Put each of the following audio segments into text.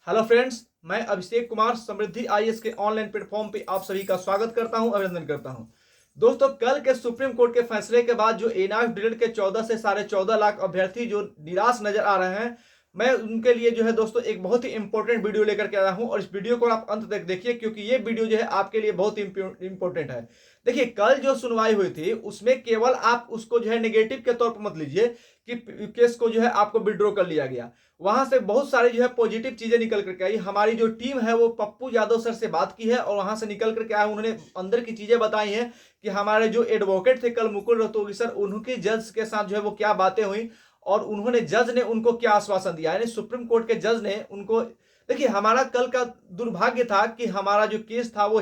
Hello friends, मैं अभिषेक कुमार समृद्धि IAS के online platform पे आप सभी का स्वागत करता हूं, अभिनंदन करता हूं। दोस्तों, कल के सुप्रीम कोर्ट के फैसले के बाद जो एनआईएफ डीएलएड के 14 से 14.5 लाख अभ्यर्थी जो निराश नजर आ रहे हैं, मैं उनके लिए जो है दोस्तों एक बहुत ही इंपॉर्टेंट वीडियो लेकर के आया हूं और इस वीडियो को आप अंत तक देखिए क्योंकि ये वीडियो जो है आपके लिए बहुत ही इंपॉर्टेंट है। देखिए, कल जो सुनवाई हुई थी उसमें केवल आप उसको जो है नेगेटिव के तौर पर मत लीजिए कि केस को जो है आपको विड्रॉ कर लिया गया। वहां से बहुत सारी जो है पॉजिटिव चीजें निकल करके आई। हमारी जो टीम है वो पप्पू यादव सर से बात की है और वहां से निकल करके आए, उन्होंने अंदर की चीजें बताई हैं कि हमारे जो एडवोकेट थे कल मुकुल रोहतगी सर, उनकी जज के साथ जो है वो क्या बातें हुई और उन्होंने जज ने उनको क्या आश्वासन दिया, यानी सुप्रीम कोर्ट के जज ने उनको। देखिए, हमारा कल का दुर्भाग्य था कि हमारा जो केस था वो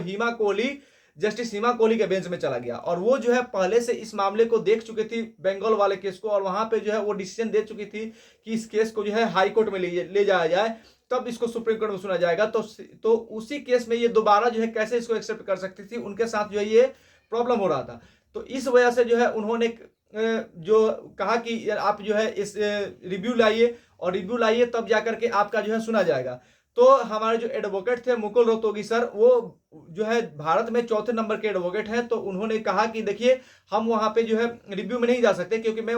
जस्टिस हिमा कोहली के बेंच में चला गया और वो जो है पहले से इस मामले को देख चुकी थी, बंगाल वाले केस को, और वहां पे जो है वो डिसीजन दे चुकी थी कि इस केस को जो है हाई कोर्ट में ले जाया जाए, तब इसको सुप्रीम कोर्ट में सुना जाएगा। तो उसी केस में ये दोबारा जो है कैसे इसको एक्सेप्ट कर सकती थी, उनके साथ जो है ये प्रॉब्लम हो रहा था। तो इस वजह से जो है उन्होंने जो कहा कि आप जो है इस रिव्यू लाइए और रिव्यू लाइए तब जाकर के आपका जो है सुना जाएगा। तो हमारे जो एडवोकेट थे मुकुल रोहतगी सर, वो जो है भारत में चौथे नंबर के एडवोकेट हैं, तो उन्होंने कहा कि देखिए, हम वहां पे जो है रिव्यू में नहीं जा सकते क्योंकि हम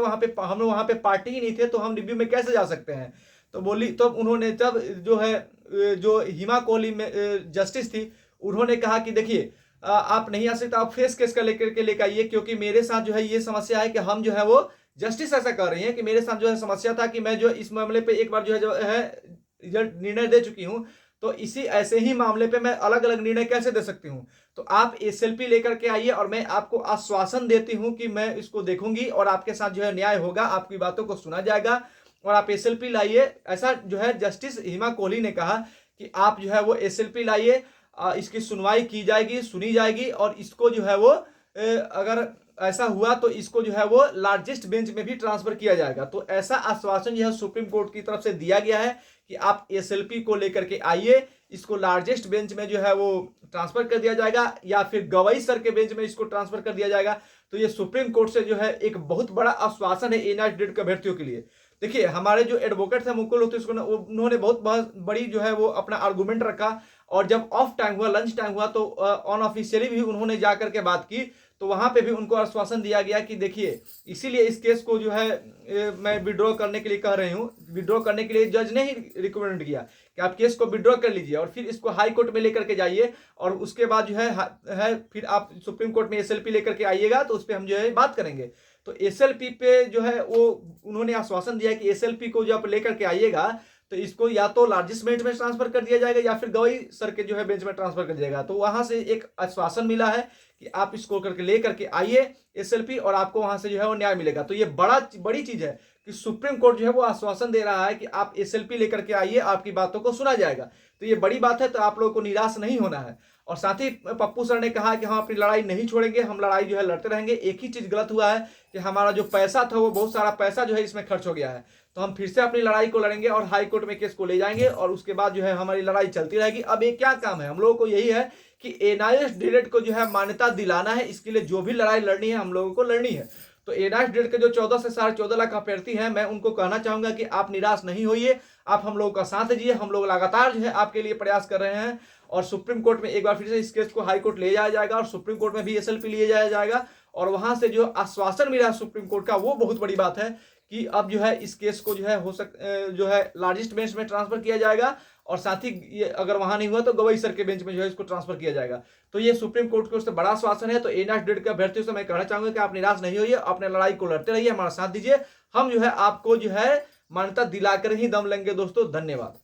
वहां पे पार्टी ही नहीं थे, तो हम रिव्यू में कैसे जा सकते हैं। तो बोली, तब उन्होंने जब जो है जो हिमा कोहली में जस्टिस थी, उन्होंने कहा कि देखिए, आप नहीं आ सकते, आप फेस केस का लेकर के लेकर आइए क्योंकि मेरे साथ जो है ये समस्या है कि हम जो है वो जस्टिस ऐसा कर रही है कि मेरे साथ जो है समस्या था कि मैं जो इस मामले पे एक बार जो है निर्णय दे चुकी हूं, तो इसी ऐसे ही मामले पे मैं अलग अलग निर्णय कैसे दे सकती हूं। तो आप एसएलपी लेकर के आइए और मैं आपको आश्वासन देती हूं कि मैं इसको देखूंगी और आपके साथ जो है न्याय होगा, आपकी बातों को सुना जाएगा और आप एसएलपी लाइए। ऐसा जो है जस्टिस हिमा कोहली ने कहा कि आप जो है वो एसएलपी लाइए, इसकी सुनवाई की जाएगी, सुनी जाएगी और इसको जो है वो अगर ऐसा हुआ तो इसको जो है वो लार्जेस्ट बेंच में भी ट्रांसफर किया जाएगा। तो ऐसा आश्वासन जो है सुप्रीम कोर्ट की तरफ से दिया गया है कि आप एसएलपी को लेकर के आइए, इसको लार्जेस्ट बेंच में जो है वो ट्रांसफर कर दिया जाएगा या फिर गवई सर के बेंच में इसको ट्रांसफर कर दिया जाएगा। तो ये सुप्रीम कोर्ट से जो है एक बहुत बड़ा आश्वासन है एनआईएफ डीएलएड के अभ्यर्थियों के लिए। देखिए, हमारे जो एडवोकेट थे मुकुल रोहतगी, उन्होंने बहुत बड़ी जो है वो अपना आर्गूमेंट रखा और जब ऑफ टाइम हुआ, लंच टाइम हुआ, तो अनऑफिशियली भी उन्होंने जाकर के बात की, तो वहां पे भी उनको आश्वासन दिया गया कि देखिए, इसीलिए इस केस को जो है मैं विड्रॉ करने के लिए कह रही हूँ। विड्रॉ करने के लिए जज ने ही रिकमेंड किया कि आप केस को विड्रॉ कर लीजिए और फिर इसको हाई कोर्ट में लेकर के जाइए और उसके बाद जो है फिर आप सुप्रीम कोर्ट में एसएलपी लेकर के आइएगा, तो उस पर हम जो है बात करेंगे। तो एसएलपी पे जो है वो उन्होंने आश्वासन दिया कि एसएलपी को जब लेकर के आइएगा तो इसको या तो लार्जेस्ट बेंच में ट्रांसफर कर दिया जाएगा या फिर गवई सर के जो है बेंच में ट्रांसफर कर दिया जाएगा। तो वहां से एक आश्वासन मिला है कि आप इसको करके ले करके आइए एसएलपी और आपको वहां से जो है वो न्याय मिलेगा। तो ये बड़ी चीज है कि सुप्रीम कोर्ट जो है वो आश्वासन दे रहा है कि आप एसएलपी लेकर के आइए, आपकी बातों को सुना जाएगा। तो ये बड़ी बात है, तो आप लोगों को निराश नहीं होना है। और साथ ही पप्पू सर ने कहा कि हम अपनी लड़ाई नहीं छोड़ेंगे, हम लड़ाई जो है लड़ते रहेंगे। एक ही चीज गलत हुआ है कि हमारा जो पैसा था वो बहुत सारा पैसा जो है इसमें खर्च हो गया है, तो हम फिर से अपनी लड़ाई को लड़ेंगे और हाई कोर्ट में केस को ले जाएंगे और उसके बाद जो है हमारी लड़ाई चलती रहेगी। अब ये क्या काम है, हम लोगों को यही है कि एनआईएफ डीएलएड को जो है मान्यता दिलाना है। इसके लिए जो भी लड़ाई लड़नी है हम लोगों को लड़नी है। तो एनआईएफ डीएलएड के जो 14 से 14.5 लाख अभ्यर्थी हैं, मैं उनको कहना चाहूंगा कि आप निराश नहीं होइए, आप हम लोगों का साथ दीजिए। हम लोग लगातार जो है आपके लिए प्रयास कर रहे हैं और सुप्रीम कोर्ट में एक बार फिर से इस केस को हाई कोर्ट ले जाया जाएगा और सुप्रीम कोर्ट में भी एसएलपी ले जाया जाएगा और वहां से जो आश्वासन मिला सुप्रीम कोर्ट का, वो बहुत बड़ी बात है कि अब जो है इस केस को जो है जो है लार्जेस्ट बेंच में ट्रांसफर किया जाएगा और साथ ही ये अगर वहां नहीं हुआ तो गवई सर के बेंच में जो है इसको ट्रांसफर किया जाएगा। तो ये सुप्रीम कोर्ट की ओर से बड़ा आश्वासन है। तो एनआईएफ डीएलएड के अभ्यर्थियों से मैं कहना चाहूंगा कि आप निराश नहीं होइए, अपने लड़ाई को लड़ते रहिए, हमारा साथ दीजिए। हम जो है आपको जो है मान्यता दिलाकर ही दम लेंगे। दोस्तों, धन्यवाद।